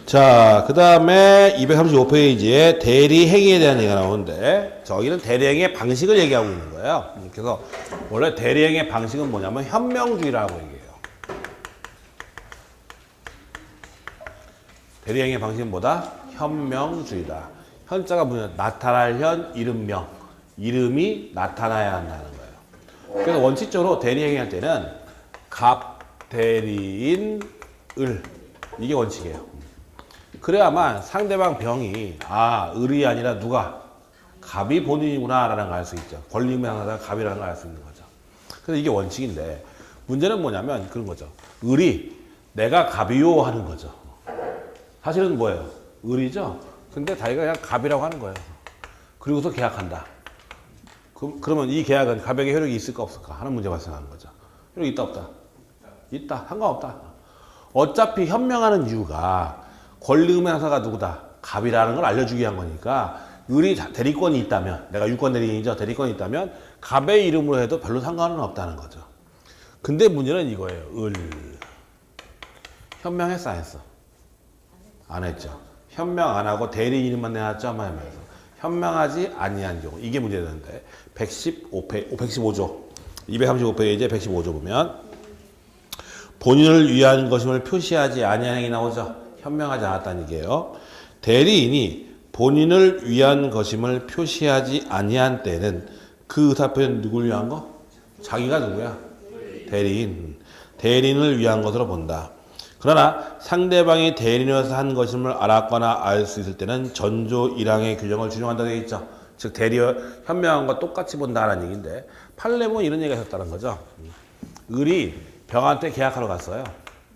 자, 그 다음에 235페이지에 대리행위에 대한 얘기가 나오는데, 저기는 대리행위의 방식을 얘기하고 있는 거예요. 그래서 원래 대리행위의 방식은 뭐냐면 현명주의라고 얘기해요. 대리행위의 방식은 뭐다? 현명주의다. 현자가 뭐냐? 나타날 현, 이름명. 이름이 나타나야 한다는 거예요. 그래서 원칙적으로 대리행위 할 때는 갑, 대리인, 을. 이게 원칙이에요. 그래야만 상대방 병이 을이 아니라 누가? 갑이 본인이구나 라는 걸 알 수 있죠. 권리금의 상사가 갑이라는 걸 알 수 있는 거죠. 그래서 이게 원칙인데 문제는 뭐냐면 그런 거죠. 을이 내가 갑이요 하는 거죠. 사실은 뭐예요? 을이죠. 근데 자기가 그냥 갑이라고 하는 거예요. 그리고서 계약한다. 그러면 이 계약은 갑에게 효력이 있을까 없을까 하는 문제가 발생하는 거죠. 효력이 있다 없다? 있다. 상관없다. 어차피 현명하는 이유가 권리금의 상사가 누구다? 갑이라는 걸 알려주기 위한 거니까 을이 대리권이 있다면, 내가 유권 대리인이죠. 대리권이 있다면 갑의 이름으로 해도 별로 상관은 없다는 거죠. 근데 문제는 이거예요. 을. 현명했어 안 했어? 안 했죠. 현명 안 하고 대리 이름만 내놨죠. 하면서 현명하지 아니한 경우. 이게 문제되는데 115조 235페이지에 115조 보면 본인을 위한 것임을 표시하지 아니한 행위 나오죠. 현명하지 않았다는 얘기예요. 대리인이 본인을 위한 것임을 표시하지 아니한 때는 그 의사표현 누굴 위한 거? 자기가 누구야? 대리인. 대리인을 위한 것으로 본다. 그러나 상대방이 대리인으로서 한 것임을 알았거나 알 수 있을 때는 전조 1항의 규정을 준용한다고 되어 있죠. 즉 현명한 거 똑같이 본다는 얘기인데 판례문 이런 얘기가 있었다는 거죠. 을이 병한테 계약하러 갔어요.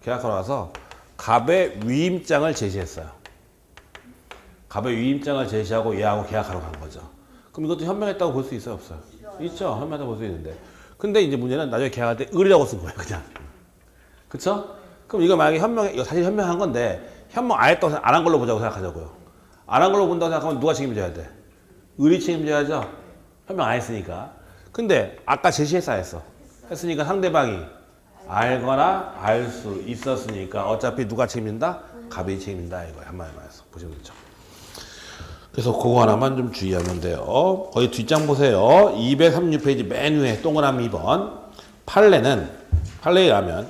계약하러 가서 갑의 위임장을 제시했어요. 갑의 위임장을 제시하고 얘하고 계약하러 간 거죠. 그럼 이것도 현명했다고 볼 수 있어요, 없어요? 있죠. 현명하다고 볼 수 있는데. 근데 이제 문제는 나중에 계약할 때 을이라고 쓴 거예요, 그냥. 그쵸? 그럼 이거 만약에 이거 사실 현명한 건데, 현명 안 했다고 안 한 걸로 보자고 생각하자고요. 안 한 걸로 본다고 생각하면 누가 책임져야 돼? 을이 책임져야죠. 현명 안 했으니까. 근데 아까 제시했어, 했어. 했으니까 상대방이 알거나 알 수 있었으니까 어차피 누가 책임진다? 갑이 책임진다 이거예요. 한마디로 말해서 보시면 되죠. 그래서 그거 하나만 좀 주의하면 돼요. 거기 뒷장 보세요. 236페이지 맨 위에 동그라미 2번. 판례에 가면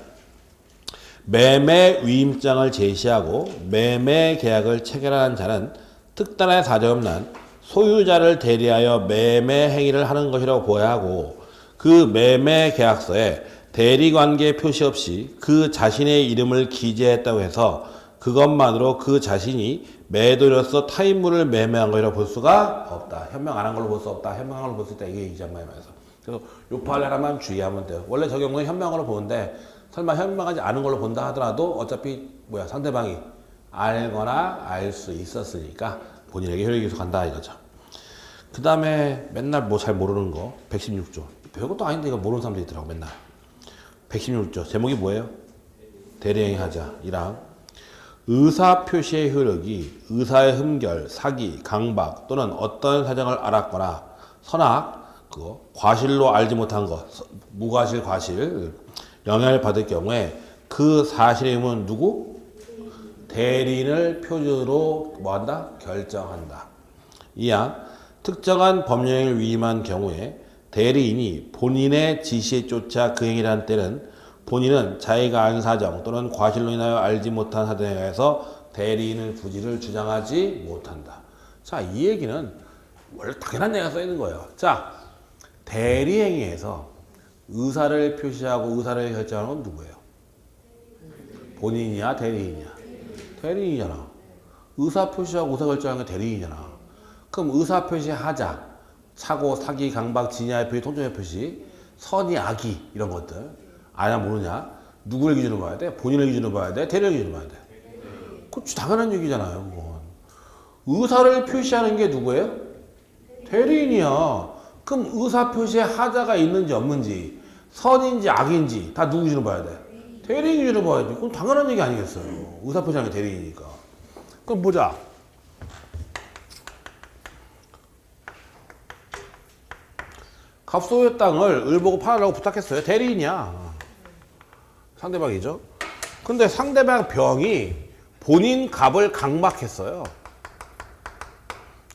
매매 위임장을 제시하고 매매 계약을 체결한 자는 특단의 사정 없는 소유자를 대리하여 매매 행위를 하는 것이라고 보아야 하고 그 매매 계약서에 대리관계 표시 없이 그 자신의 이름을 기재했다고 해서 그것만으로 그 자신이 매도로서 타인물을 매매한 것이라고 볼 수가 없다. 현명 안 한 걸로 볼 수 없다. 현명한 걸로 볼 수 있다. 이게 얘기잖아요. 말면서. 그래서 요 판례 하나만 주의하면 돼요. 원래 저 경우는 현명한 걸로 보는데 설마 현명하지 않은 걸로 본다 하더라도 어차피 상대방이 알거나 알 수 있었으니까 본인에게 효력이 계속한다 이거죠. 그 다음에 맨날 뭐 잘 모르는 거 116조. 별것도 아닌데 이거 모르는 사람들이 있더라고 맨날. 116조 제목이 뭐예요? 대리행위 하자 1항 의사 표시의 효력이 의사의 흠결, 사기, 강박 또는 어떤 사정을 알았거나 선악, 과실로 알지 못한 것, 무과실, 과실 영향을 받을 경우에 그 사실의 의무는 누구? 대리인을 표준으로 뭐한다? 결정한다. 2항 특정한 법령을 위임한 경우에 대리인이 본인의 지시에 쫓아 그 행위를 한 때는 본인은 자기가 안 사정 또는 과실로 인하여 알지 못한 사정에 의해서 대리인의 부지를 주장하지 못한다. 자, 이 얘기는 원래 당연한 얘기가 써 있는 거예요. 자, 대리행위에서 의사를 표시하고 의사를 결정하는 건 누구예요? 본인이야, 대리인이야? 대리인이잖아. 의사 표시하고 의사 결정하는 게 대리인이잖아. 그럼 의사 표시하자. 사고, 사기, 강박, 진야의 표시, 통정의 표시, 선의, 악의 이런 것들 아냐 모르냐? 누구를 기준으로 봐야 돼? 본인을 기준으로 봐야 돼? 대리를 기준으로 봐야 돼? 그렇지 당연한 얘기잖아요. 그건. 의사를 표시하는 게 누구예요? 대리인이야. 그럼 의사 표시에 하자가 있는지 없는지 선인지 악인지 다 누구 기준으로 봐야 돼? 대리인 기준으로 봐야지. 그건 당연한 얘기 아니겠어요. 의사 표시하는 게 대리인이니까. 그럼 보자. 갑소유의 땅을 을 보고 팔으라고 부탁했어요. 대리인이야. 상대방이죠. 근데 상대방 병이 본인 갑을 강박했어요.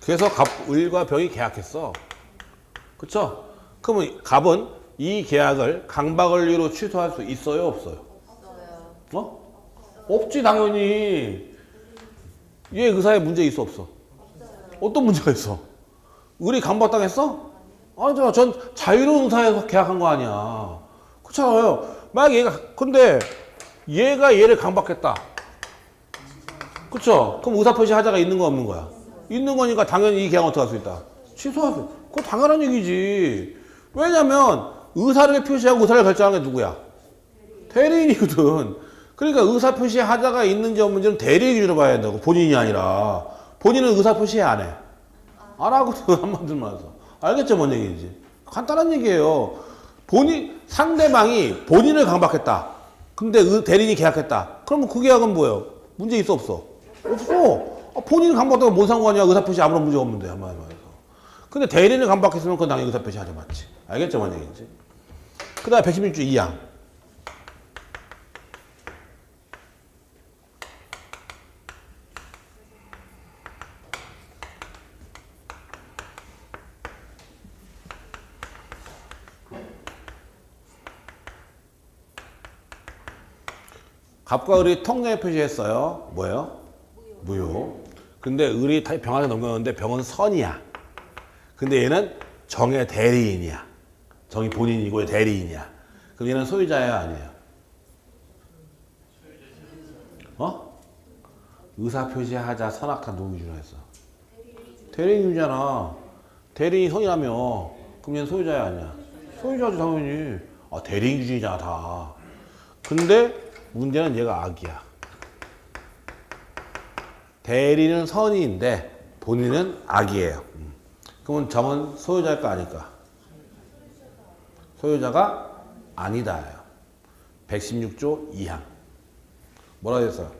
그래서 을과 병이 계약했어. 그쵸? 그러면 갑은 이 계약을 강박을 이유로 취소할 수 있어요, 없어요? 어? 없지, 당연히. 얘 의사에 문제 있어, 없어? 어떤 문제가 있어? 을이 강박당했어? 아니잖아. 전 자유로운 의사에서 계약한 거 아니야. 그렇잖아요. 만약에 근데 얘가 얘를 강박했다. 그쵸? 그럼 의사표시 하자가 있는 거 없는 거야? 있는 거니까 당연히 이 계약은 어떻게 할 수 있다? 취소할 수. 그거 당연한 얘기지. 왜냐면 의사를 표시하고 의사를 결정하는 게 누구야? 대리인이거든. 그러니까 의사표시 하자가 있는지 없는지는 대리인 기준으로 봐야 된다고. 본인이 아니라. 본인은 의사표시 안 해. 안 하거든. 한마디로 해서. 알겠죠? 뭔 얘기인지. 간단한 얘기예요. 상대방이 본인을 강박했다. 근데 대리인이 계약했다. 그러면 그 계약은 뭐예요? 문제 있어, 없어? 없어. 본인이 강박했다고 뭔 상관이야? 의사표시 아무런 문제가 없는데. 한마디로 해서. 근데 대리인을 강박했으면 그건 당연히 의사표시 하자 맞지. 알겠죠? 뭔 얘기인지. 그 다음에 116조 2항. 갑과 을이 통장에 표시했어요. 뭐예요? 무효. 근데 을이 병한테 넘겼는데 병은 선이야. 근데 얘는 정의 대리인이야. 정이 본인이고 대리인이야. 그럼 얘는 소유자예요, 아니에요? 어? 의사표시하자 선악한 누구 기준으로 했어? 대리인이잖아. 대리인이 선이라며. 그럼 얘는 소유자야, 아니야? 소유자지 당연히. 대리인 기준이잖아 다. 근데 문제는 얘가 악이야. 대리는 선이인데 본인은 악이에요. 그러면 정은 소유자일까 아닐까? 소유자가 아니다. 116조 2항. 뭐라고 했어요?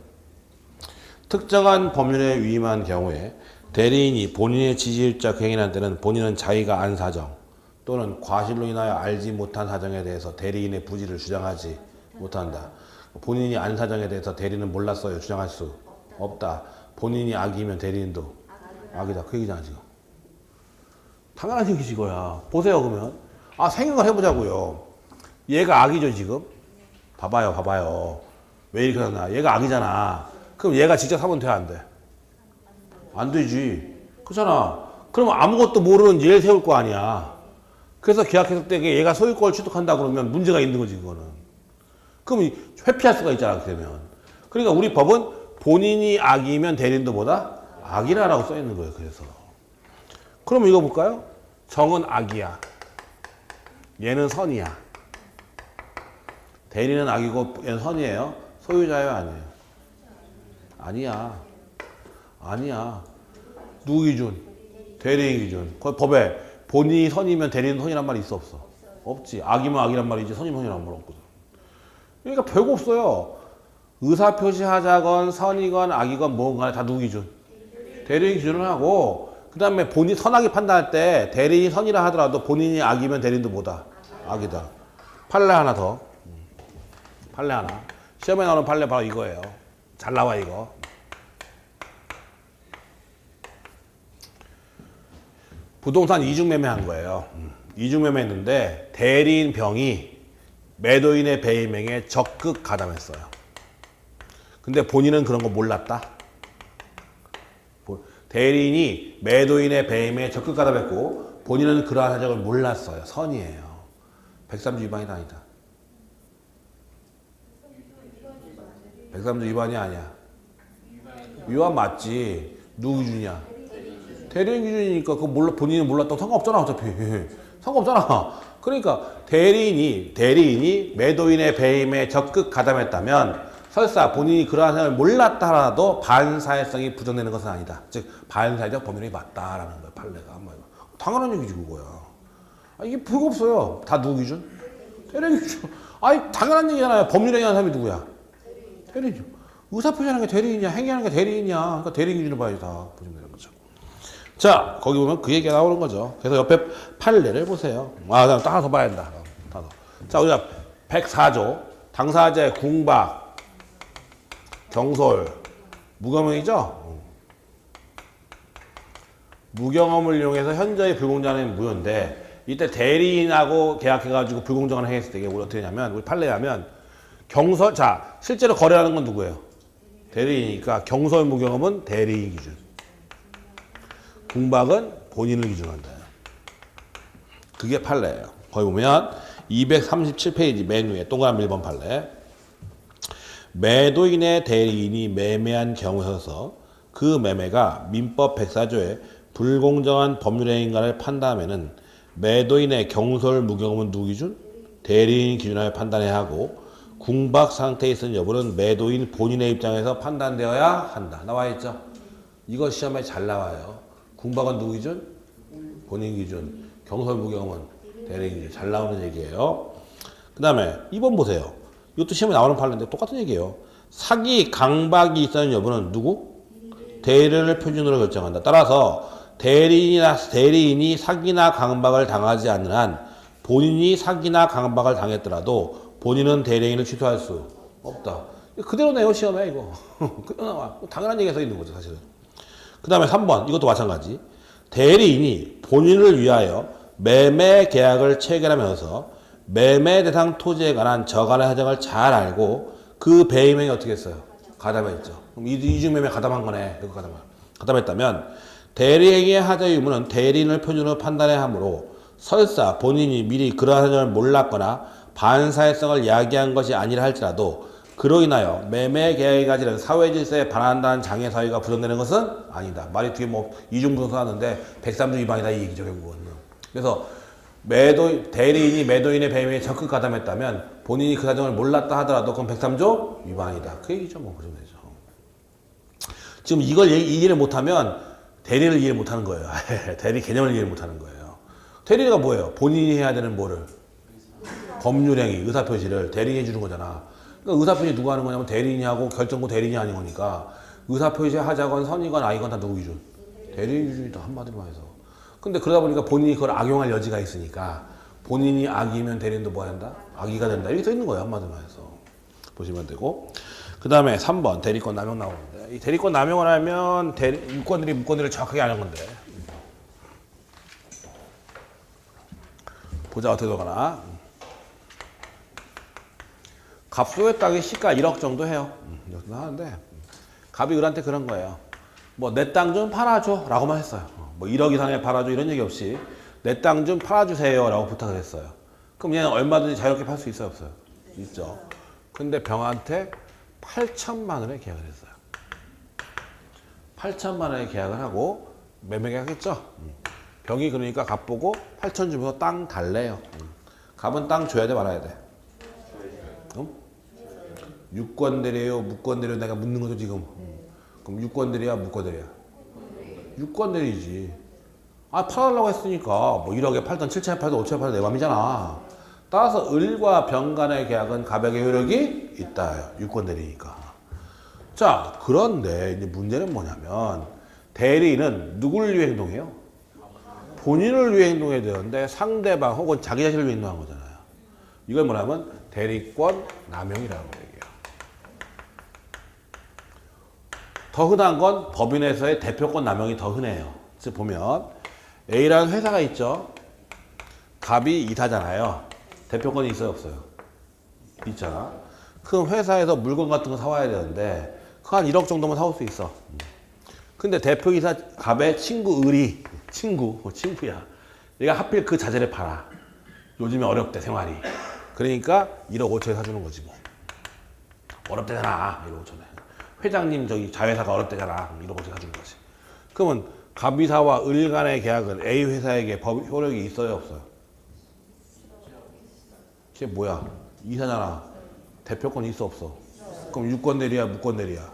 특정한 법률에 위임한 경우에 대리인이 본인의 지시일자 갱인한 때는 본인은 자기가 안 사정 또는 과실로 인하여 알지 못한 사정에 대해서 대리인의 부지를 주장하지 못한다. 본인이 안 사정에 대해서 대리는 몰랐어요. 주장할 수 없다. 본인이 악이면 대리인도 악이다. 그 얘기잖아 지금. 당연한 얘기지 이거야. 보세요 그러면. 생각을 해보자고요. 얘가 악이죠 지금. 봐봐요. 왜 이렇게 하나. 얘가 악이잖아. 그럼 얘가 직접 사면 돼 안 돼? 안 되지. 그렇잖아. 그러면 아무것도 모르는 얘를 세울 거 아니야. 그래서 계약했을 때 얘가 소유권을 취득한다 그러면 문제가 있는 거지 그거는. 그럼 회피할 수가 있잖아, 그러면. 그러니까 우리 법은 본인이 악이면 대리인도 뭐다? 악이라라고 써 있는 거예요, 그래서. 그럼 이거 볼까요? 정은 악이야. 얘는 선이야. 대리는 악이고 얘는 선이에요. 소유자예요, 아니에요? 아니야. 누구 기준? 대리인 기준. 그 법에 본인이 선이면 대리인 선이란 말이 있어, 없어? 없지. 악이면 악이란 말이지, 선이면 선이란 말 없거든. 그러니까 별거 없어요. 의사표시하자건 선이건 악이건 뭔가 다 누구 기준? 대리인 기준을 하고 그 다음에 본인 선악이 판단할 때 대리인이 선이라 하더라도 본인이 악이면 대리인도 뭐다? 악이다. 판례 하나 더. 판례 하나. 시험에 나오는 판례 바로 이거예요. 잘 나와 이거. 부동산 이중매매한 거예요. 이중매매 했는데 대리인 병이 매도인의 배임행에 적극 가담했어요. 근데 본인은 그런 거 몰랐다. 대리인이 매도인의 배임에 적극 가담했고 본인은 그러한 사정을 몰랐어요. 선이에요. 103조 위반이다 아니다. 103조 위반이 아니야. 위반 맞지. 누구 기준이야? 대리인 기준이니까 그거 본인이 몰랐다고 상관없잖아 어차피. 상관없잖아. 그러니까 대리인이 매도인의 배임에 적극 가담했다면 설사 본인이 그러한 사람을 몰랐다 하더라도 반사회성이 부정되는 것은 아니다. 즉 반사회적 법률이 맞다라는 거야. 판례가 한마디로. 당연한 얘기지 그거야. 이게 별거 없어요. 다 누구 기준? 대리인 기준. 당연한 얘기잖아요. 법률 행위하는 사람이 누구야? 대리인이죠. 의사표시하는 게 대리인이야. 행위하는 게 대리인이야. 그러니까 대리인 기준으로 봐야지 다 보시면 되는 거죠. 자, 거기 보면 그 얘기가 나오는 거죠. 그래서 옆에 판례를 보세요. 그럼 하나 더 봐야 된다. 자, 우리가 104조. 당사자의 궁박, 경솔, 무경험이죠? 무경험을 이용해서 현저히 불공정한 무효인데 이때 대리인하고 계약해가지고 불공정한 행위 했을 때 이게 어떻게 되냐면 우리 판례하면 경설 자 실제로 거래하는 건 누구예요? 대리인이니까 경설 무경험은 대리인 기준, 궁박은 본인을 기준한다. 그게 판례예요. 거기 보면 237페이지 맨 위에 동그라미 1번 판례. 매도인의 대리인이 매매한 경우여서 그 매매가 민법 104조의 불공정한 법률행위인가를 판단하면은 매도인의 경솔 무경험은 누구 기준? 대리인 기준하여 판단해야 하고 궁박 상태에 있은 여부는 매도인 본인의 입장에서 판단되어야 한다. 나와 있죠? 이거 시험에 잘 나와요. 궁박은 누구 기준? 본인 기준. 경솔 무경험은 대리인 기준. 잘 나오는 얘기예요. 그 다음에 2번 보세요. 이것도 시험에 나오는 판례인데 똑같은 얘기예요. 사기, 강박이 있었는 여부는 누구? 대리인을 표준으로 결정한다. 따라서 대리인이 사기나 강박을 당하지 않는 한 본인이 사기나 강박을 당했더라도 본인은 대리인을 취소할 수 없다. 그대로 내요 시험에 이거. 그대로 나와. 당연한 얘기가 써 있는 거죠 사실은. 그 다음에 3번 이것도 마찬가지. 대리인이 본인을 위하여 매매 계약을 체결하면서 매매 대상 토지에 관한 저간의 사정을 잘 알고 그 배임행위 어떻게 했어요? 가담했죠. 그럼 이중 매매 가담한 거네. 가담했다면 대리행위의 하자 유무는 대리인을 표준으로 판단해야 하므로 설사 본인이 미리 그러한 사정을 몰랐거나 반사회성을 야기한 것이 아니라 할지라도 그로 인하여 매매 계약이 가지는 사회 질서에 반한다는 장애 사유가 부정되는 것은 아니다. 말이 뒤에 뭐 이중부정서 하는데 103조 위반이다 이 얘기죠 결국은. 그래서 대리인이 매도인의 배임에 적극 가담했다면 본인이 그 사정을 몰랐다 하더라도 그건 103조 위반이다. 그 얘기죠. 뭐 그러면 되죠. 지금 이걸 이해를 못하면 대리를 이해 못하는 거예요. 대리 개념을 이해 못하는 거예요. 대리가 뭐예요? 본인이 해야 되는 뭐를? 법률행위, 의사표시를 대리인이 해주는 거잖아. 그러니까 의사표시 누가 하는 거냐면 대리인이 하고 결정고 대리인이 아닌 거니까 의사표시 하자건 선이건 아니건 다 누구 기준? 대리인 기준이다. 한마디로 해서. 근데 그러다 보니까 본인이 그걸 악용할 여지가 있으니까 본인이 악이면 대리인도 뭐 한다? 악의가 된다. 이렇게 써 있는 거예요. 한마디로 해서. 보시면 되고. 그 다음에 3번 대리권 남용 나오는데 이 대리권 남용을 하면 유권들이 무권들을 정확하게 아는 건데 보자 어떻게 들어가나. 갑소의 땅의 시가 1억 정도 해요. 이렇게 하는데 갑이 을한테 그런 거예요. 뭐 내 땅 좀 팔아줘 라고만 했어요. 뭐 1억 이상에 팔아줘 이런 얘기 없이 내 땅 좀 팔아주세요 라고 부탁을 했어요. 그럼 얘는 얼마든지 자유롭게 팔 수 있어요 없어요? 있죠. 근데 병한테 8천만 원에 계약을 했어요. 8천만 원에 계약을 하고 매매 계약했죠. 병이 그러니까 갑 보고 8천 주면서 땅 달래요. 갑은 땅 줘야 돼 말아야 돼? 유권 대리요 무권 대리요 내가 묻는 거죠 지금. 그럼 유권 대리야 무권 대리야? 유권 대리지. 아 팔아달라고 했으니까 뭐 1억에 팔던 7천에 팔던 5천에 팔던 내 맘이잖아. 따라서 을과 병 간의 계약은 갑에게 효력이 있다. 유권 대리니까. 자 그런데 이제 문제는 뭐냐면 대리인은 누구를 위해 행동해요? 본인을 위해 행동해야 되는데 상대방 혹은 자기 자신을 위해 행동한 거잖아요. 이걸 뭐냐면 대리권 남용이라고 얘기해요. 더 흔한 건 법인에서의 대표권 남용이 더 흔해요. 즉 보면 A라는 회사가 있죠. 갑이 이사잖아요. 대표권이 있어요 없어요? 있잖아. 그 회사에서 물건 같은 거 사와야 되는데 그 한 1억 정도만 사올 수 있어. 근데 대표이사 갑의 친구 을이 친구야. 얘가 하필 그 자재를 팔아. 요즘에 어렵대 생활이. 그러니까 1억 5천에 사주는 거지 뭐. 어렵대잖아 1억 5천에. 회장님 저기 자회사가 어렵대잖아 1억 5천에 사주는 거지. 그러면 갑이사와 을 간의 계약은 A 회사에게 법 효력이 있어요 없어요? 걔 뭐야? 이사잖아. 대표권이 있어 없어? 그럼 유권 대리야 무권 대리야?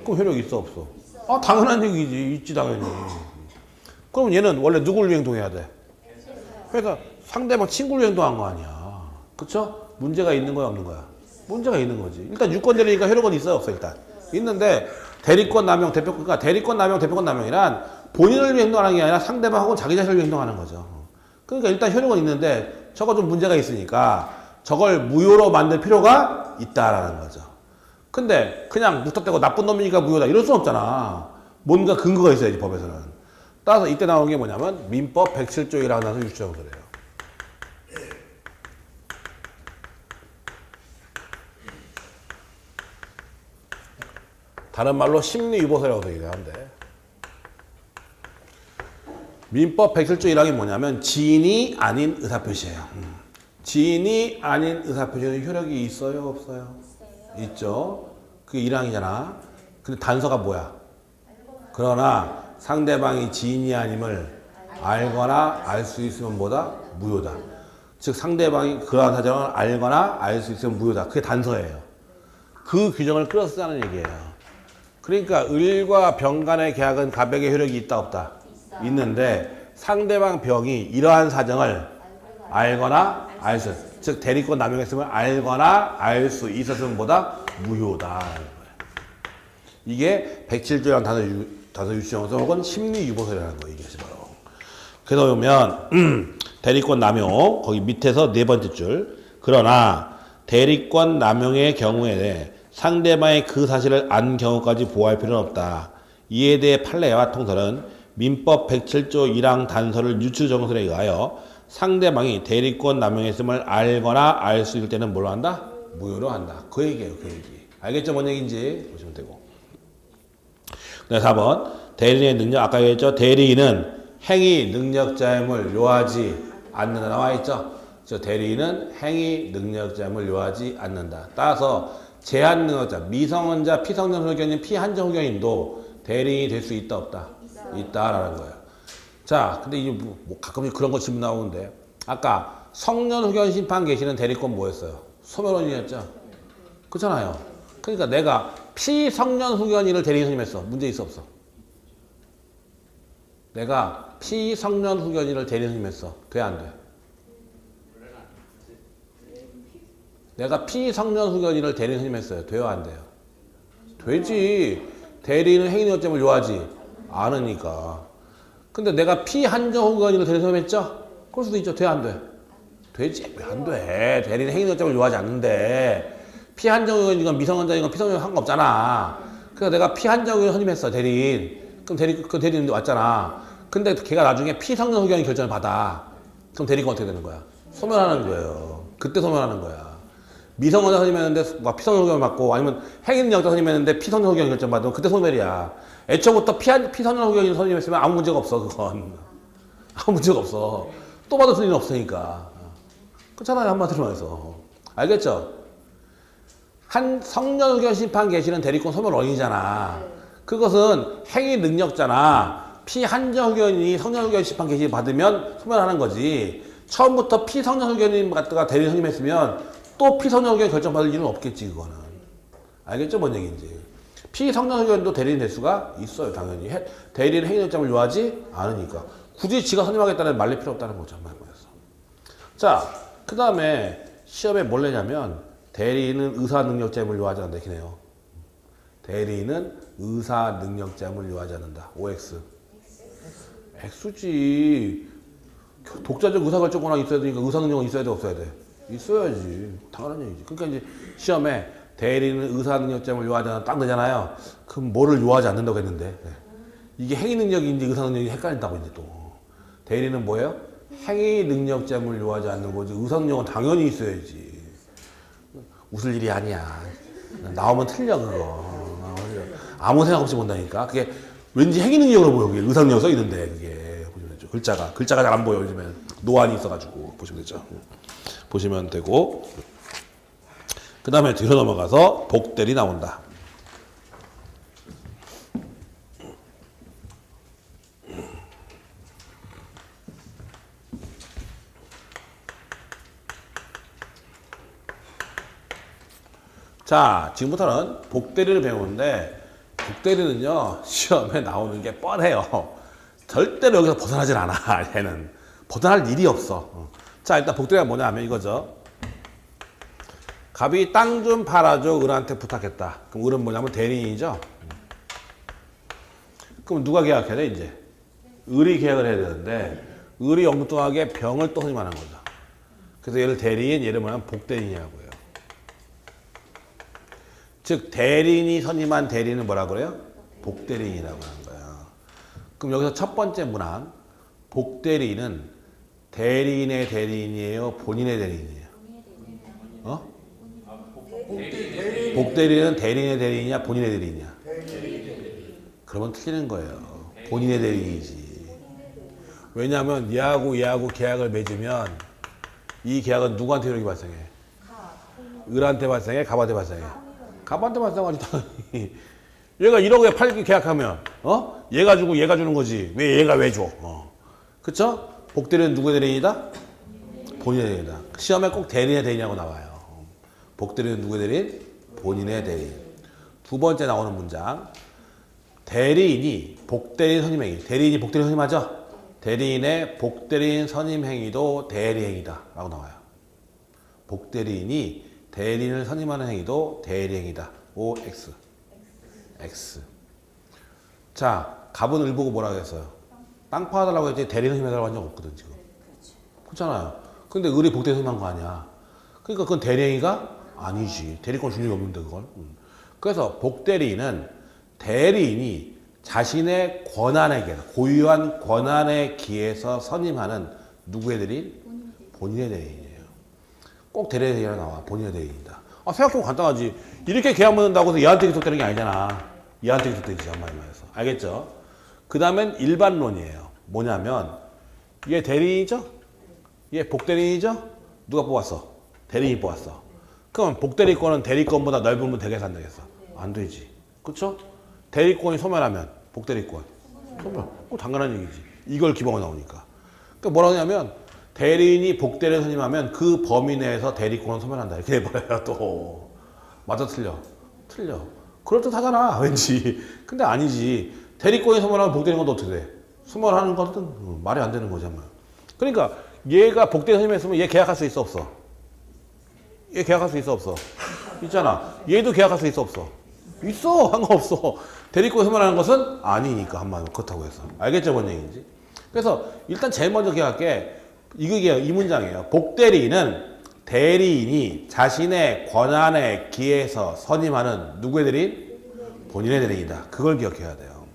그럼 효력이 있어 없어? 아 당연한 얘기지. 있지 당연히. 그럼 얘는 원래 누구를 위해 행동해야 돼? 회사 상대방 친구를 위해 행동한 거 아니야. 그쵸? 문제가 있는 거야 없는 거야? 문제가 있는 거지. 일단 유권 대리니까 효력은 있어요 없어 일단? 있는데 대리권 남용 대표권 그러니까 대리권 남용 대표권 남용이란 본인을 위해 행동하는 게 아니라 상대방 혹은 자기 자신을 위해 행동하는 거죠. 그러니까 일단 효력은 있는데 저거 좀 문제가 있으니까 저걸 무효로 만들 필요가 있다라는 거죠. 근데 그냥 무턱대고 나쁜 놈이니까 무효다 이럴 순 없잖아. 뭔가 근거가 있어야지 법에서는. 따라서 이때 나오는 게 뭐냐면 민법 107조 1항 단서 유추정서래요. 다른 말로 심리유보서라고 얘기하면 돼. 민법 107조 1항이 뭐냐면 지인이 아닌 의사표시예요. 지인이 아닌 의사표시는 효력이 있어요, 없어요? 있죠. 그게 1항이잖아. 근데 단서가 뭐야? 그러나 상대방이 지인이 아님을 알거나 알 수 있으면 뭐다? 무효다. 즉 상대방이 그러한 사정을 알거나 알 수 있으면 무효다. 그게 단서예요. 그 규정을 끌어서 쓰자는 얘기예요. 그러니까 을과 병 간의 계약은 가백의 효력이 있다 없다? 있는데 상대방 병이 이러한 사정을 알거나 알 수, 즉 대리권 남용했으면 알거나 알 수 있었으면 뭐다? 무효다. 이게 107조라는 단서 유추정서 혹은 심리유보서라는 거 이게 바로. 그래서 보면 대리권 남용 거기 밑에서 네 번째 줄. 그러나 대리권 남용의 경우에 상대방의 그 사실을 안 경우까지 보호할 필요는 없다. 이에 대해 판례와 통설은 민법 107조 1항 단서를 유추정설에 의하여 상대방이 대리권 남용했음을 알거나 알 수 있을 때는 뭘로 한다? 무효로 한다. 그 얘기예요. 그 얘기. 알겠죠? 뭔 얘기인지 보시면 되고. 네, 4번. 대리인의 능력. 아까 얘기했죠? 대리인은 행위 능력자임을 요하지 않는다. 나와 있죠? 대리인은 행위 능력자임을 요하지 않는다. 따라서 제한 능력자, 미성년자, 피성년 후견인, 피한정 후견인도 대리인이 될 수 있다 없다? 있다라는 거예요. 자, 근데 이제 뭐 가끔 그런 거 질문 나오는데 아까 성년 후견 심판 계시는 대리권 뭐였어요? 소멸원이었죠? 그렇잖아요. 그러니까 내가 피성년 후견인을 대리인 선임했어. 문제 있어 없어? 내가 피성년 후견인을 대리인 선임했어. 돼 안 돼? 내가 피성년 후견인을 대리인 선임했어요. 돼요 안 돼요? 되지. 대리인은 행위능력점을 요하지 않으니까. 근데 내가 피한정 후견인을 대리인 선임했죠? 그럴 수도 있죠. 돼 안 돼? 되지. 왜 안 돼? 대리인은 행위능력점을 요하지 않는데 피한정 후견인건 미성년자이건 피성년 상관없잖아. 그래서 내가 피한정 후견인 선임했어. 대리인. 그럼 그 대리인 왔잖아. 근데 걔가 나중에 피성년 후견인 결정을 받아. 그럼 대리권 어떻게 되는 거야? 소멸하는 거예요. 그때 소멸하는 거야. 미성년자 선임했는데 피성년 후견을 받고 아니면 행위능력자 선임했는데 피성년 후견 결정 받으면 그때 소멸이야. 애초부터 피성년 후견인 선임했으면 아무 문제가 없어. 그건 아무 문제가 없어. 또 받을 수는 없으니까. 그렇잖아요. 한마디로 말해서. 알겠죠? 한 성년 후견 심판 계시는 대리권 소멸 원인이잖아. 그것은 행위 능력자나 피한정 후견인이 성년 후견 심판 계시 받으면 소멸하는 거지. 처음부터 피성년 후견인 갖다가 대리인 선임했으면 또 피성년 후견 결정받을 일은 없겠지. 그거는. 알겠죠? 뭔 얘기인지. 피성년 후견도 대리인 될 수가 있어요. 당연히. 대리인 행위능력점을 요하지 않으니까. 굳이 지가 선임하겠다는 말릴 필요 없다는 거죠. 말해서. 자, 그 다음에 시험에 뭘 내냐면 대리인은 의사능력점을 요하지 않는다. 이렇게 네요. 대리인은 의사능력점을 요하지 않는다. OX. X지. 독자적 의사결정 권한이 있어야 되니까 의사능력은 있어야 돼, 없어야 돼? 있어야지. 당연한 얘기지. 그러니까 이제 시험에 대리인은 의사능력점을 요하지 않는다 딱 되잖아요. 그럼 뭐를 요하지 않는다고 했는데 이게 행위능력인지 의사능력인지 헷갈린다고 이제 또. 대리인은 뭐예요? 행위능력점을 요하지 않는 거지. 의사능력은 당연히 있어야지. 웃을 일이 아니야. 나오면 틀려 그거. 아무 생각 없이 본다니까. 그게 왠지 행위능력으로 보여. 그게 의사능력 써 있는데 그게 보시면 되죠. 글자가 잘 안 보여. 요즘엔 노안이 있어가지고 보시면 되죠. 보시면 되고 그 다음에 뒤로 넘어가서 복대리 나온다. 자, 지금부터는 복대리를 배우는데 복대리는요 시험에 나오는 게 뻔해요. 절대로 여기서 벗어나질 않아. 얘는 벗어날 일이 없어. 자, 일단 복대리가 뭐냐 하면 이거죠. 갑이 땅 좀 팔아줘. 을한테 부탁했다. 그럼 을은 뭐냐면 대리인이죠. 그럼 누가 계약해야 돼 이제? 을이 계약을 해야 되는데 을이 엉뚱하게 병을 또 선임하는 거죠. 그래서 얘를 대리인, 얘를 뭐냐면 복대리인이라고 해요. 즉 대리인이 선임한 대리인은 뭐라 그래요? 복대리인이라고 하는 거예요. 그럼 여기서 첫 번째 문항 복대리인은 대리인의 대리인이에요? 본인의 대리인이에요? 어? 복대리인은 대리인의 대리인이냐 본인의 대리인이냐? 그러면 틀리는 거예요. 본인의 대리인이지. 왜냐하면 얘하고 계약을 맺으면 이 계약은 누구한테 효력이 발생해? 을한테 발생해? 갑한테 발생해? 갑한테 발생하지 당연히. 얘가 1억에 팔기 계약하면 얘가 주고 얘가 주는 거지. 왜 얘가 왜 줘? 그쵸? 복대리인은 누구의 대리인이다? 본인의 대리인이다. 시험에 꼭 대리인의 대리인이라고 나와요. 복대리인은 누구의 대리인? 본인의 대리인. 두 번째 나오는 문장. 대리인이 복대리인 선임행위. 대리인이 복대리인 선임하죠? 대리인의 복대리인 선임행위도 대리행위다. 라고 나와요. 복대리인이 대리인을 선임하는 행위도 대리행위다. OX. X. 자, 갑은 을 보고 뭐라고 했어요? 땅 파달라고 했지 대리인 선임해달라고 한 적 없거든, 지금. 그렇잖아요. 근데 을이 복대리인 선임한 거 아니야. 그러니까 그건 대리행위가 아니지. 대리권 줄 일이 없는데, 그걸. 그래서 복대리인은 대리인이 자신의 권한에 기해서, 고유한 권한에 기해서 선임하는 누구의 대리인? 본인의 대리인이에요. 꼭 대리인의 대리인이 나와. 본인의 대리인이다. 생각해보면 간단하지. 이렇게 계약 맺는다고 해서 얘한테 기속되는 게 아니잖아. 얘한테 기속되지, 한마디 말해서. 알겠죠? 그 다음엔 일반론이에요. 뭐냐면, 얘 대리인이죠? 얘 복대리인이죠? 누가 뽑았어? 대리인이 뽑았어. 그럼 복대리권은 대리권보다 넓으면 되겠어, 안 되겠어? 안 되지. 그쵸? 대리권이 소멸하면 복대리권 소멸. 당연한 얘기지. 이걸 기본으로 나오니까. 그러니까 뭐라고 하냐면 대리인이 복대리인 선임하면 그 범위 내에서 대리권은 소멸한다. 이렇게 돼버려요 또. 맞아 틀려? 틀려. 그럴듯하잖아 왠지. 근데 아니지. 대리권이 소멸하면 복대리권도 어떻게 돼? 소멸하는 것은 말이 안 되는 거지. 그러니까 얘가 복대리인 선임했으면 얘 계약할 수 있어 없어? 얘 계약할 수 있어 없어? 있잖아. 얘도 계약할 수 있어 없어? 있어. 상관없어. 대리권 소멸하는 것은 아니니까 한마디로 그렇다고 해서. 알겠죠? 뭔 얘기인지? 그래서 일단 제일 먼저 기억할 게 이 문장이에요. 복대리인은 대리인이 자신의 권한에 기해서 선임하는 누구의 대리인? 본인의 대리인이다. 그걸 기억해야 돼요.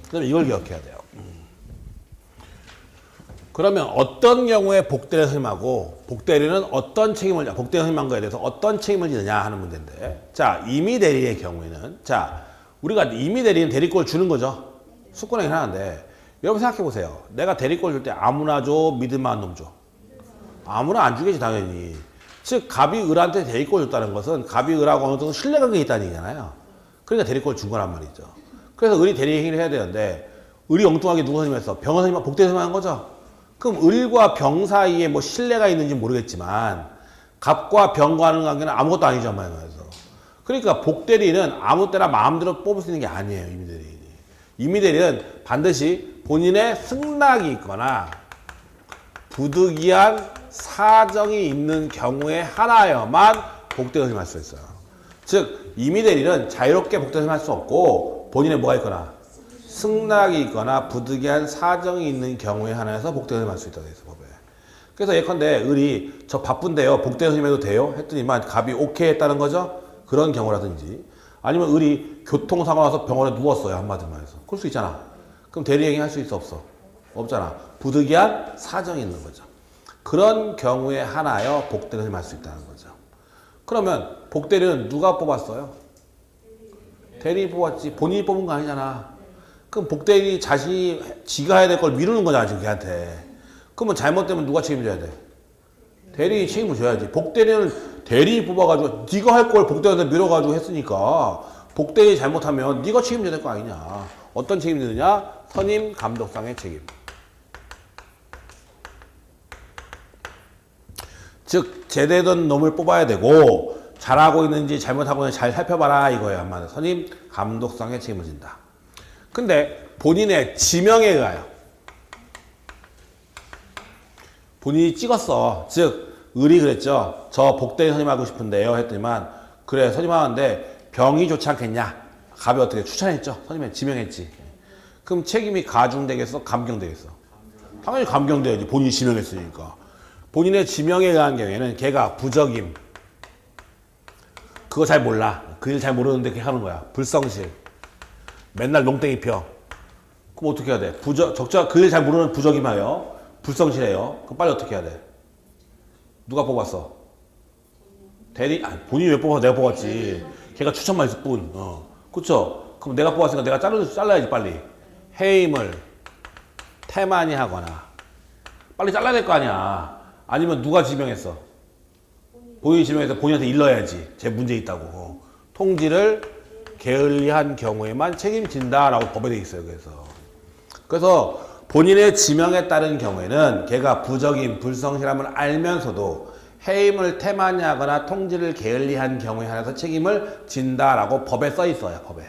그럼 이걸 기억해야 돼요. 그러면 어떤 경우에 복대리를 선임하고 복대리는 어떤 책임을 복대리 선임한 거에 대해서 어떤 책임을 지느냐 하는 문제인데, 자 임의 대리의 경우에는 자 우리가 임의 대리는 대리권을 주는 거죠. 수권행위를 하는데 여러분 생각해 보세요. 내가 대리권을 줄 때 아무나 줘, 믿을 만한 놈 줘. 아무나 안 주겠지 당연히. 즉 갑이 을한테 대리권을 줬다는 것은 갑이 을하고 어느 정도 신뢰관계가 있다는 얘기잖아요. 그러니까 대리권을 준 거란 말이죠. 그래서 을이 대리 행위를 해야 되는데 을이 엉뚱하게 누구 선임했어? 병 선임한 복대리 선임한 거죠. 그럼 을과 병 사이에 뭐 신뢰가 있는지 모르겠지만 갑과 병과 하는 관계는 아무것도 아니죠. 말해서. 그러니까 복대리는 아무 때나 마음대로 뽑을 수 있는 게 아니에요. 임의대리인이. 임의대리는 반드시 본인의 승낙이 있거나 부득이한 사정이 있는 경우에 하나여만 복대리 선임할 수 있어요. 즉 임의대리는 자유롭게 복대리 선임할 수 없고 본인의 뭐가 있거나 승낙이 있거나 부득이한 사정이 있는 경우에 하나에서 복대리 선임할 수 있다고 해서 법에. 그래서 예컨대 을이 저 바쁜데요. 복대리 선임해도 돼요? 했더니만 갑이 오케이 했다는 거죠. 그런 경우라든지 아니면 을이 교통사고 나서 병원에 누웠어요. 한마디로 해서. 그럴 수 있잖아. 그럼 대리행위 할 수 있어 없어? 없잖아. 부득이한 사정이 있는 거죠. 그런 경우에 하나여 복대리 선임할 수 있다는 거죠. 그러면 복대리는 누가 뽑았어요? 대리인이 뽑았지. 본인이 뽑은 거 아니잖아. 그럼 복대리 자신이 지가 해야 될 걸 미루는 거잖아 지금 걔한테. 그러면 잘못되면 누가 책임져야 돼? 대리인이 책임을 져야지. 복대리는 대리인이 뽑아가지고 네가 할 걸 복대리한테 미뤄가지고 했으니까 복대리 잘못하면 네가 책임져야 될 거 아니냐. 어떤 책임이 드느냐? 선임 감독상의 책임. 즉 제대된 놈을 뽑아야 되고 잘하고 있는지 잘못하고 있는지 잘 살펴봐라 이거예요. 한마디로 선임 감독상의 책임을 진다. 근데 본인의 지명에 의하여 본인이 찍었어. 즉 을이 그랬죠. 저 복대리 선임하고 싶은데요 했더니만 그래 선임하는데 병이 좋지 않겠냐? 갑이 어떻게 추천했죠? 선임이 지명했지. 그럼 책임이 가중되겠어? 감경되겠어? 당연히 감경돼야지. 본인이 지명했으니까. 본인의 지명에 의한 경우에는 걔가 부적임. 그거 잘 몰라. 그 일 잘 모르는데 그렇게 하는 거야. 불성실. 맨날 농땡이 펴. 그럼 어떻게 해야 돼? 적자 그 일 잘 모르는 부적임하여 불성실해요. 그럼 빨리 어떻게 해야 돼? 누가 뽑았어? 아니, 본인이 왜 뽑아? 내가 뽑았지. 걔가 추천만 했을 뿐. 그쵸? 그럼 내가 뽑았으니까 내가 잘라야지, 빨리. 해임을 태만히 하거나. 빨리 잘라야 될 거 아니야. 아니면 누가 지명했어? 본인이 지명해서 본인한테 일러야지. 제 문제 있다고. 통지를 게을리한 경우에만 책임진다라고 법에 돼 있어요. 그래서 본인의 지명에 따른 경우에는 걔가 부적인 불성실함을 알면서도 해임을 태만히 하거나 통지를 게을리한 경우에 한해서 책임을 진다라고 법에 써 있어요. 법에.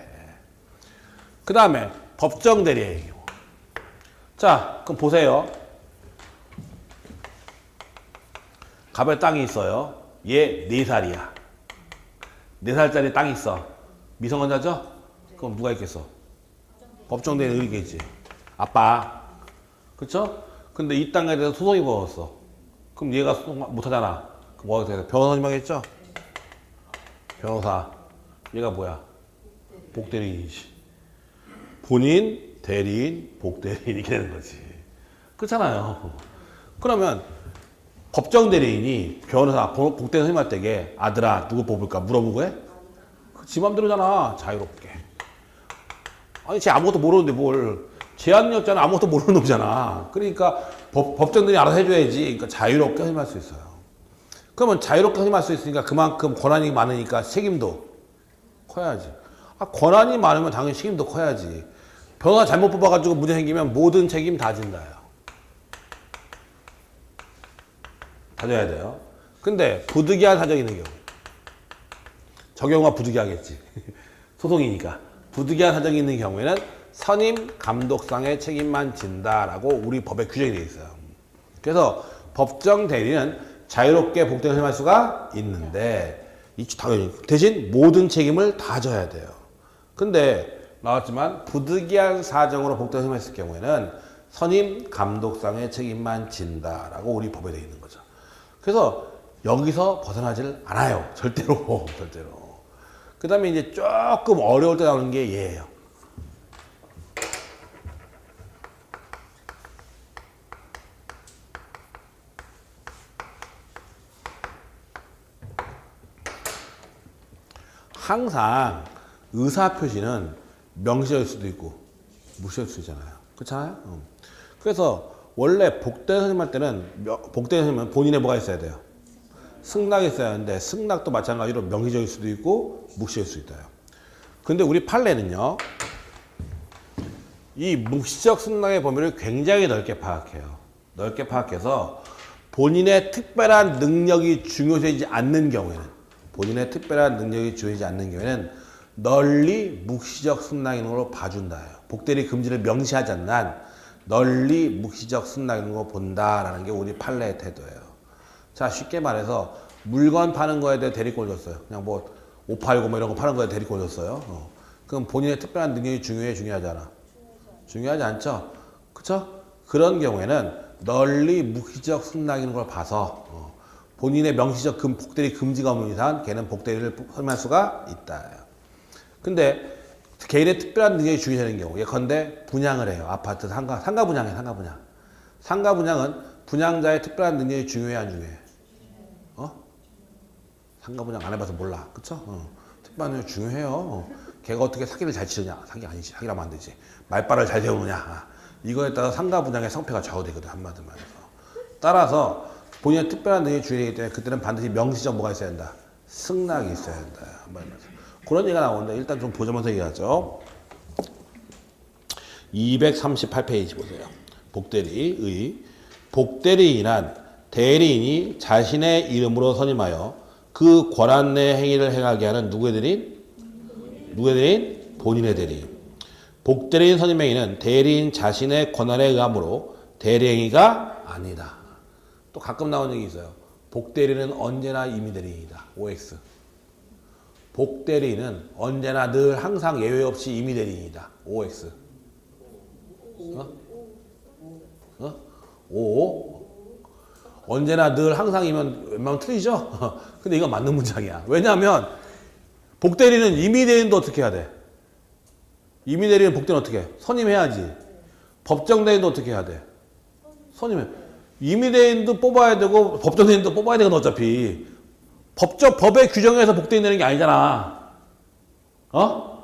그 다음에 법정 대리의 경우. 자, 그럼 보세요. 갑에 땅이 있어요. 얘 4살이야. 4살짜리 땅이 있어. 미성년자죠? 그럼 누가 있겠어? 법정 대리인 의리겠지. 아빠. 그쵸? 근데 이 땅에 대해서 소송이 걸었어. 그럼 얘가 소송 못하잖아. 그럼 뭐가 돼? 변호사님 하겠죠? 변호사. 얘가 뭐야? 복대리인이지. 본인, 대리인, 복대리인 이렇게 되는 거지. 그렇잖아요. 그러면 법정 대리인이 변호사, 복대리인 선임할 때게 아들아 누구 뽑을까 물어보고 해? 지 맘대로잖아. 자유롭게. 아니 쟤 아무것도 모르는데 뭘. 제한력자는 아무것도 모르는 놈이잖아. 그러니까 법정들이 알아서 해줘야지. 그러니까 자유롭게 선임할 수 있어요. 그러면 자유롭게 선임할 수 있으니까 그만큼 권한이 많으니까 책임도 커야지. 권한이 많으면 당연히 책임도 커야지. 변호사 잘못 뽑아가지고 문제 생기면 모든 책임 다 진다요. 다 져야 돼요. 근데 부득이한 사정이 있는 경우. 저 경우가 부득이하겠지. 소송이니까. 부득이한 사정이 있는 경우에는 선임 감독상의 책임만 진다라고 우리 법에 규정이 되어 있어요. 그래서 법정 대리는 자유롭게 복대를 선임할 수가 있는데 당연히 대신 모든 책임을 다 져야 돼요. 근데 나왔지만 부득이한 사정으로 복대를 선임했을 경우에는 선임 감독상의 책임만 진다라고 우리 법에 되어 있는 거죠. 그래서 여기서 벗어나질 않아요. 절대로. 그 다음에 이제 조금 어려울 때 나오는 게 얘예요. 항상 의사표시는 명시할 수도 있고 무시할 수 있잖아요. 그렇잖아요? 그래서 원래 복대 선임할 때는 복대 선임은 본인의 뭐가 있어야 돼요? 승낙이 있어야 하는데 승낙도 마찬가지로 명시적일 수도 있고 묵시일 수 있어요. 근데 우리 판례는요. 이 묵시적 승낙의 범위를 굉장히 넓게 파악해요. 넓게 파악해서 본인의 특별한 능력이 중요하지 않는 경우에는 널리 묵시적 승낙인 걸로 봐준다요. 복대리 금지를 명시하지 않는 한 널리 묵시적 승낙인 걸로 본다라는 게 우리 판례의 태도예요. 자, 쉽게 말해서 물건 파는 거에 대해 대리권 줬어요. 그냥 뭐 589 뭐 이런 거 파는 거에 대리권 줬어요. 그럼 본인의 특별한 능력이 중요하지 않아? 중요하지 않죠? 그쵸? 그런 경우에는 널리 묵시적 승낙인 걸 봐서 본인의 명시적 복대리 금지가 없는 이상 걔는 복대리를 선임할 수가 있다. 근데 개인의 특별한 능력이 중요하는 경우 예컨대 분양을 해요. 아파트 상가 분양해. 상가 분양은 분양자의 특별한 능력이 중요해 안 중요해? 상가 분양 안 해봐서 몰라. 그쵸? 특별한 능력이 중요해요. 걔가 어떻게 사기를 잘 치느냐? 사기 아니지. 사기라면 안 되지. 말발을 잘 세우느냐? 이거에 따라 상가 분양의 성패가 좌우되거든. 한마디로 말해서. 따라서 본인의 특별한 능력이 중요하기 때문에 그때는 반드시 명시적 뭐가 있어야 된다? 승낙이 있어야 된다. 그런 얘기가 나오는데 일단 좀 보자면서 얘기하죠. 238페이지 보세요. 복대리인한 대리인이 자신의 이름으로 선임하여 그 권한 내 행위를 행하게 하는 누구의 대리인? 본인의 대리인. 복대리인 선임 행위는 대리인 자신의 권한에 의함으로 대리행위가 아니다. 또 가끔 나오는 얘기 있어요. 복대리는 언제나 임의대리인이다. OX. 복대리인은 언제나 늘 항상 예외 없이 임의대리인이다. OX. 어? O. 언제나 늘 항상이면 웬만하면 틀리죠? 근데 이건 맞는 문장이야. 왜냐하면 복대리는 임의대리인도 어떻게 해야 돼? 임의대리인 복대리는 어떻게 해? 선임해야지. 법정대리인도 어떻게 해야 돼? 선임해. 임의대리인도 뽑아야 되고 법정대리인도 뽑아야 되거든 어차피. 법의 규정에서 복대리인 되는 게 아니잖아. 어?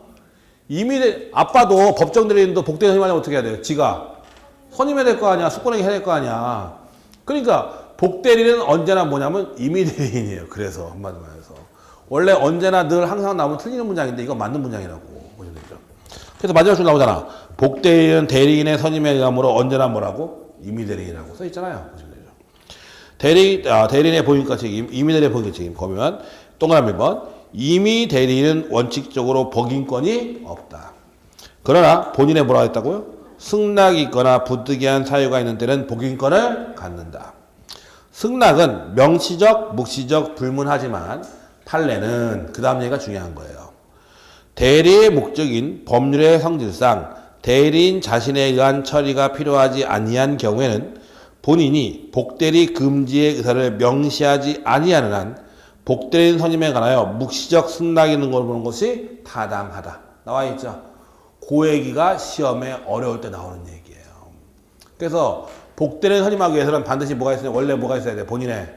아빠도 법정대리인도 복대리인 선임하려면 어떻게 해야 돼? 지가 선임해야 될 거 아니야. 숙고내기 해야 될 거 아니야. 그러니까 복대리는 언제나 뭐냐면 임의대리인이에요. 그래서 한마디로 말해서 원래 언제나 늘 항상 나오면 틀리는 문장인데 이건 맞는 문장이라고 보시면 되죠. 그래서 마지막 줄 나오잖아. 복대리인은 대리인의 선임에 의함으로 언제나 뭐라고? 임의대리인이라고 써 있잖아요. 보시면 되죠. 대리인의 보인과 책임, 임의대리인의 보인과 책임 보면 동그라미 1번 임의대리인은 원칙적으로 복인권이 없다. 그러나 본인의 뭐라고 했다고요? 승낙이 있거나 부득이한 사유가 있는 때는 복인권을 갖는다. 승낙은 명시적, 묵시적 불문하지만 판례는 그 다음 얘기가 중요한 거예요. 대리의 목적인 법률의 성질상 대리인 자신에 의한 처리가 필요하지 아니한 경우에는 본인이 복대리 금지의 의사를 명시하지 아니하는 한 복대리인 선임에 관하여 묵시적 승낙이 있는 걸 보는 것이 타당하다. 나와 있죠. 그 얘기가 시험에 어려울 때 나오는 얘기예요. 그래서 복대리인 선임하기 위해서는 반드시 뭐가 있어야 돼? 원래 뭐가 있어야 돼? 본인의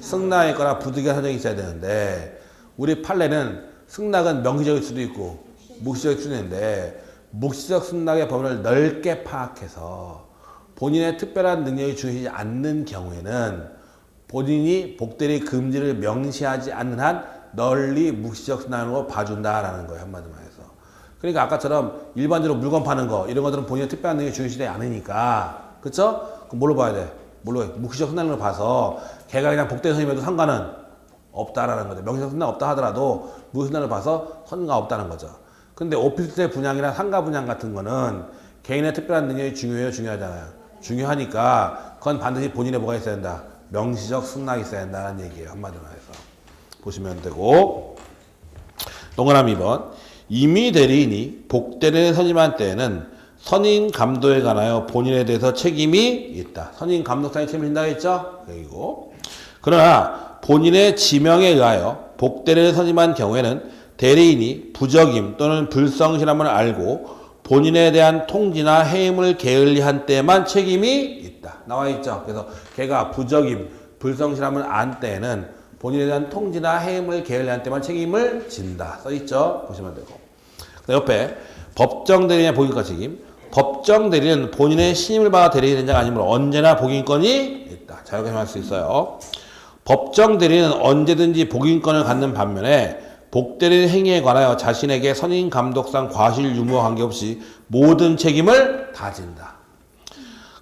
승낙이 있거나 부득이한 사정이 있어야 되는데 우리 판례는 승낙은 명시적일 수도 있고 묵시적일 수도 있는데 묵시적 승낙의 범위를 넓게 파악해서 본인의 특별한 능력이 중요하지 않는 경우에는 본인이 복대리 금지를 명시하지 않는 한 널리 묵시적 승낙으로 봐준다라는 거예요. 한마디로 말해서. 그러니까 아까처럼 일반적으로 물건 파는 거 이런 것들은 본인의 특별한 능력이 중요하지 않으니까 그쵸? 그럼 뭘로 봐야 돼? 묵시적 승낙으로 봐서 걔가 그냥 복대리 선임해도 상관은 없다라는 거죠. 명시적 승낙 없다 하더라도 묵시적 승낙을 봐서 상관 없다는 거죠. 근데 오피스텔 분양이나 상가 분양 같은 거는 개인의 특별한 능력이 중요해요? 중요하잖아요. 중요하니까 그건 반드시 본인의 뭐가 있어야 된다? 명시적 승낙이 있어야 된다는 얘기예요. 한마디로 해서 보시면 되고 동그라미 2번 임의대리인이 복대리인을 선임한 때에는 선임 감독에 관하여 본인에 대해서 책임이 있다. 선임 감독상의 책임을 진다고 했죠? 그리고 그러나 본인의 지명에 의하여 복대리인을 선임한 경우에는 대리인이 부적임 또는 불성실함을 알고 본인에 대한 통지나 해임을 게을리한 때만 책임이 있다. 나와 있죠. 그래서 걔가 부적임, 불성실함을 안 때에는 본인에 대한 통지나 해임을 게을리한 때만 책임을 진다. 써 있죠. 보시면 되고. 옆에 법정 대리인의 복인권 책임. 법정 대리인은 본인의 신임을 받아 대리인 자가 아니므로 언제나 복인권이 있다. 자유롭게 말할 수 있어요. 법정 대리인은 언제든지 복인권을 갖는 반면에 복대리인 행위에 관하여 자신에게 선임 감독상 과실 유무와 관계없이 모든 책임을 다 진다.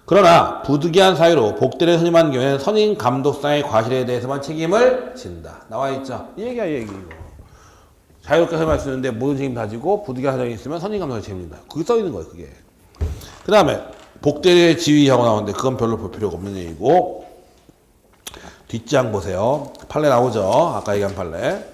그러나 부득이한 사유로 복대리인 선임한 경우에는 선임 감독상의 과실에 대해서만 책임을 진다. 나와 있죠. 이 얘기야, 이 얘기. 자유롭게 설명할 수 있는데 모든 책임 다 지고 부득이한 사정이 있으면 선임 감독상의 책임진다. 그게 써 있는 거예요, 그게. 그 다음에 복대리의 지위하고 나오는데 그건 별로 볼 필요가 없는 얘기고 뒷장 보세요. 판례 나오죠. 아까 얘기한 판례.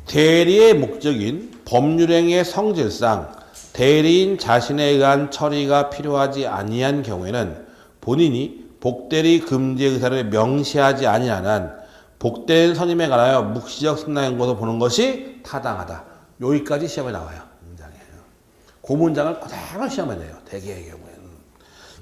대리의 목적인 법률행위의 성질상 대리인 자신에 의한 처리가 필요하지 아니한 경우에는 본인이 복대리 금지의 의사를 명시하지 아니한 한 복대리인 선임에 관하여 묵시적 승낙인 것으로 보는 것이 타당하다. 여기까지 시험에 나와요. 문장이에요. 그 문장을 그대로 시험에 내요. 대개의 경우에는.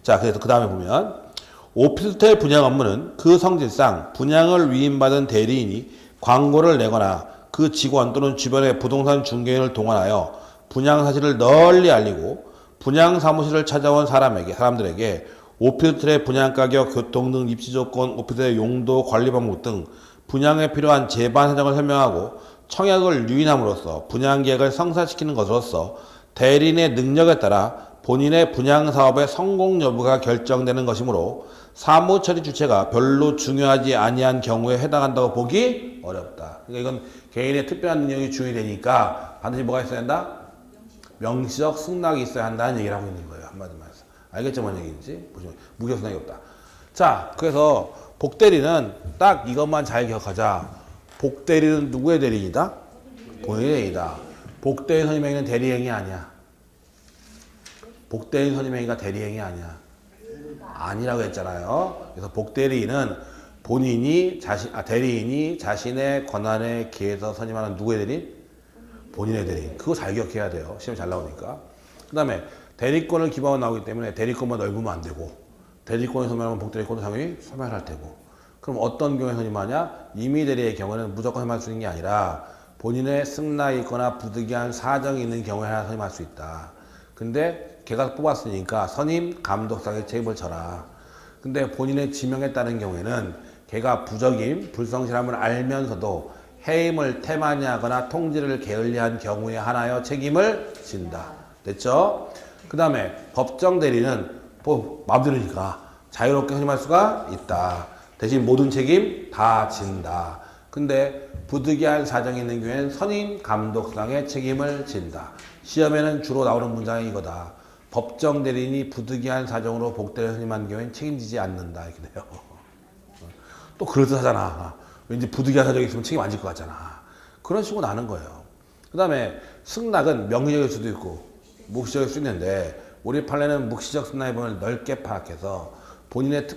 자, 그래서 그 다음에 보면 오피스텔 분양 업무는 그 성질상 분양을 위임받은 대리인이 광고를 내거나 그 직원 또는 주변의 부동산 중개인을 동원하여 분양 사실을 널리 알리고 분양 사무실을 찾아온 사람들에게 오피스텔의 분양 가격, 교통 등 입지 조건, 오피스텔의 용도, 관리 방법 등 분양에 필요한 제반 사정을 설명하고 청약을 유인함으로써 분양 계획을 성사시키는 것으로서 대리인의 능력에 따라 본인의 분양 사업의 성공 여부가 결정되는 것이므로 사무 처리 주체가 별로 중요하지 아니한 경우에 해당한다고 보기 어렵다. 그러니까 이건 개인의 특별한 능력이 중요되니까 반드시 뭐가 있어야 한다? 명시적 승낙이 있어야 한다는 얘기를 하고 있는 거예요. 한마디로 말해서. 알겠죠? 뭔 얘기인지? 보시면 무기적 승낙이 없다. 자, 그래서 복대리는 딱 이것만 잘 기억하자. 복대리는 누구의 대리인이다? 본인의 행위다. 복대인 선임의 행위는 대리행위 아니야. 복대인 선임의 행위가 대리행위 아니야. 아니라고 했잖아요. 그래서 복대리인은 대리인이 자신의 권한에 기해서 선임하는 누구의 대리인? 본인의 대리인. 그거 잘 기억해야 돼요. 시험 잘 나오니까. 그 다음에 대리권을 기반으로 나오기 때문에 대리권만 넓으면 안 되고, 대리권에 선임하면 복대리권도 당연히 소멸할 테고. 그럼 어떤 경우에 선임하냐? 임의대리의 경우는 무조건 선임할 수 있는 게 아니라 본인의 승낙이 있거나 부득이한 사정이 있는 경우에 하나 선임할 수 있다. 근데 걔가 뽑았으니까 선임 감독상의 책임을 져라. 근데 본인의 지명에 따른 경우에는 걔가 부적임, 불성실함을 알면서도 해임을 태만히하거나 통지를 게을리한 경우에 하나여 책임을 진다. 됐죠? 그 다음에 법정 대리는 뭐 마음대로니까 자유롭게 선임할 수가 있다. 대신 모든 책임 다 진다. 근데 부득이한 사정이 있는 경우에는 선임 감독상의 책임을 진다. 시험에는 주로 나오는 문장이 이거다. 법정 대리인이 부득이한 사정으로 복대를 선임한 경우에는 책임지지 않는다. 이렇게 돼요. 또 그럴듯하잖아. 왠지 부득이한 사정이 있으면 책임 안 질 것 같잖아. 그런 식으로 나는 거예요. 그 다음에 승낙은 명시적일 수도 있고 묵시적일 수 있는데 우리 판례는 묵시적 승낙의 범위를 넓게 파악해서 본인의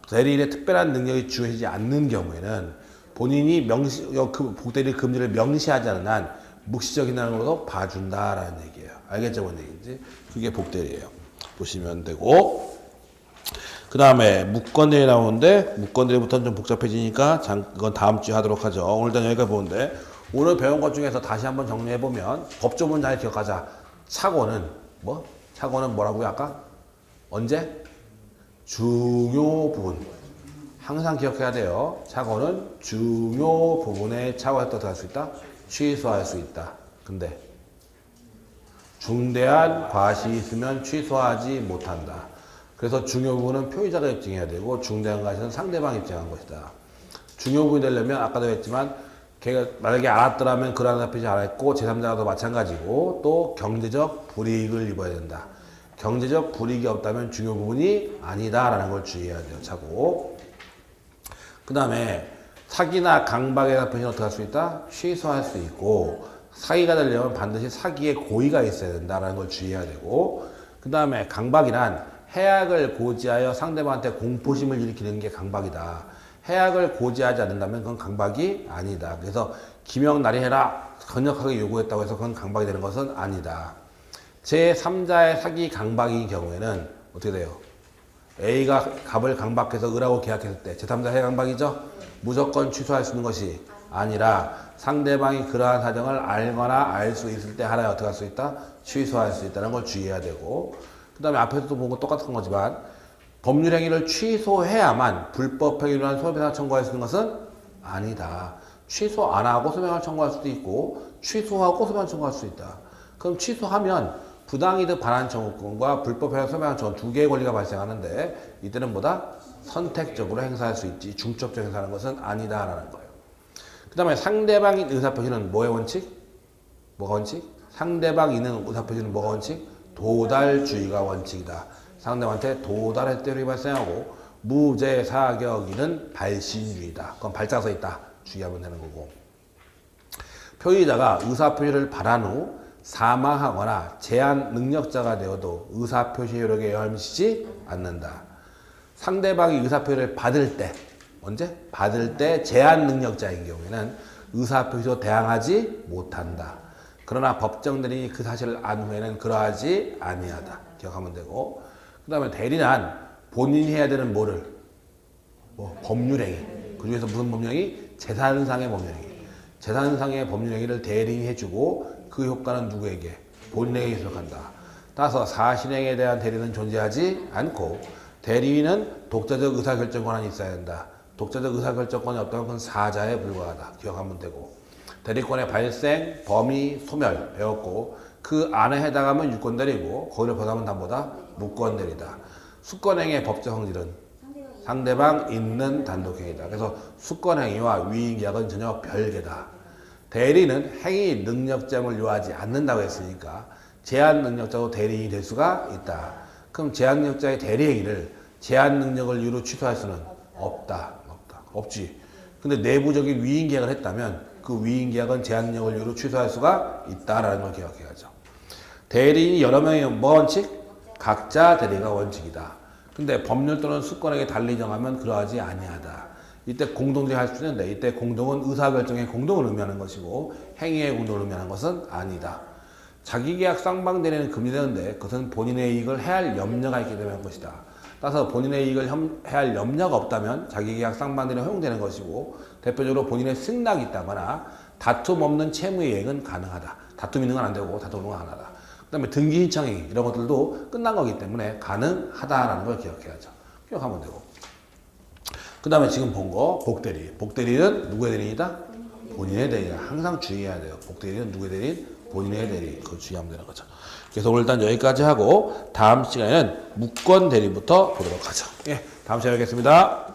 대리인의 특별한 능력이 주어지지 않는 경우에는 본인이 복대리 금지를 명시하지 않는 한 묵시적인 행위로도 봐준다라는 얘기예요. 알겠죠? 뭔 얘기인지? 그게 복대리예요. 보시면 되고. 그 다음에 무건대리 나오는데 무건대리부터는 좀 복잡해지니까 이건 다음 주에 하도록 하죠. 오늘 일단 여기까지 보는데 오늘 배운 것 중에서 다시 한번 정리해보면 법조문 잘 기억하자. 착오는 뭐? 착오는 뭐라고요? 아까? 언제? 중요 부분. 항상 기억해야 돼요. 착오는 중요 부분에 착오가 어떻게 할 수 있다? 취소할 수 있다. 근데 중대한 과실이 있으면 취소하지 못한다. 그래서 중요 부분은 표의자가 입증해야 되고 중대한 과실은 상대방이 입증한 것이다. 중요 부분이 되려면 아까도 했지만 걔가 만약에 알았더라면 그러한 답변이 알았고 제3자도 마찬가지고 또 경제적 불이익을 입어야 된다. 경제적 불이익이 없다면 중요 부분이 아니다라는 걸 주의해야 돼요. 차고. 그 다음에 사기나 강박의 답변이 어떻게 할 수 있다? 취소할 수 있고 사기가 되려면 반드시 사기의 고의가 있어야 된다라는 걸 주의해야 되고 그 다음에 강박이란 해악을 고지하여 상대방한테 공포심을 일으키는 게 강박이다. 해악을 고지하지 않는다면 그건 강박이 아니다. 그래서 김영날이 해라 강력하게 요구했다고 해서 그건 강박이 되는 것은 아니다. 제3자의 사기 강박인 경우에는 어떻게 돼요? A가 갑을 강박해서 을하고 계약했을 때 제3자 해 강박이죠? 무조건 취소할 수 있는 것이 아니라 상대방이 그러한 사정을 알거나 알 수 있을 때 하나에 어떻게 할 수 있다? 취소할 수 있다는 걸 주의해야 되고 그 다음에 앞에서도 본 거 똑같은 거지만 법률 행위를 취소해야만 불법 행위로 한 손해배상 청구할 수 있는 것은 아니다. 취소 안 하고 손해배상 청구할 수도 있고 취소하고 손해배상 청구할 수 있다. 그럼 취소하면 부당이득 반환 청구권과 불법 행위 손해배상 청구 두 개의 권리가 발생하는데 이때는 뭐다? 선택적으로 행사할 수 있지 중첩적 행사하는 것은 아니다라는 거예요. 그 다음에 상대방인 의사표시는 뭐의 원칙? 뭐가 원칙? 상대방 있는 의사표시는 뭐가 원칙? 도달주의가 원칙이다. 상대방한테 도달할 때 효력이 발생하고 무죄 사격이는 발신주의다. 그건 발자가 써 있다. 주의하면 되는 거고. 표의자가 의사표시를 받은 후 사망하거나 제한 능력자가 되어도 의사표시 효력에 영향을 미치지 않는다. 상대방이 의사표시를 받을 때 언제? 받을 때 제한 능력자인 경우에는 의사표시로 대항하지 못한다. 그러나 법정대리인이 그 사실을 안 후에는 그러하지 아니하다. 기억하면 되고 그 다음에 대리란 본인이 해야 되는 뭐를? 법률행위. 그 중에서 무슨 법률행위? 재산상의 법률행위. 재산상의 법률행위를 대리인이 해주고 그 효과는 누구에게? 본인에게 지속한다. 따라서 사실행위에 대한 대리는 존재하지 않고 대리인은 독자적 의사결정 권한이 있어야 된다. 독자적 의사결정권이 없다면 그건 사자에 불과하다. 기억하면 되고 대리권의 발생, 범위, 소멸 배웠고 그 안에 해당하면 유권대리고 거기를 벗어나면 단보다 무권대리다. 수권행위의 법적 성질은 상대방 있는 단독행위다. 그래서 수권행위와 위임계약은 전혀 별개다. 대리는 행위 능력자임을 요하지 않는다고 했으니까 제한 능력자도 대리인이 될 수가 있다. 그럼 제한 능력자의 대리행위를 제한 능력을 이유로 취소할 수는 없다. 없지. 근데 내부적인 위임계약을 했다면 그 위임 계약은 제한력을 이유로 취소할 수가 있다라는 걸 기억해야죠. 대리인이 여러 명의 뭐 원칙? 각자 대리가 원칙이다. 근데 법률 또는 수권에게 달리 정하면 그러하지 아니하다. 이때 공동대리 할 수 있는데 이때 공동은 의사결정의 공동을 의미하는 것이고 행위의 공동을 의미하는 것은 아니다. 자기계약 쌍방대리는 금지되는데 그것은 본인의 이익을 해할 염려가 있기 때문에 것이다. 따라서 본인의 이익을 해할 염려가 없다면 자기계약 쌍방대리는 허용되는 것이고 대표적으로 본인의 승낙이 있다거나 다툼 없는 채무의 이행은 가능하다. 다툼 있는 건 안 되고 다툼 없는 건 가능하다. 그 다음에 등기 신청행위 이런 것들도 끝난 거기 때문에 가능하다라는 걸 기억해야죠. 기억하면 되고. 그 다음에 지금 본 거 복대리. 복대리는 누구의 대리인이다? 본인의 대리인. 항상 주의해야 돼요. 복대리는 누구의 대리인? 본인의 대리인. 그거 주의하면 되는 거죠. 그래서 오늘 일단 여기까지 하고 다음 시간에는 무권 대리부터 보도록 하죠. 예, 다음 시간에 뵙겠습니다.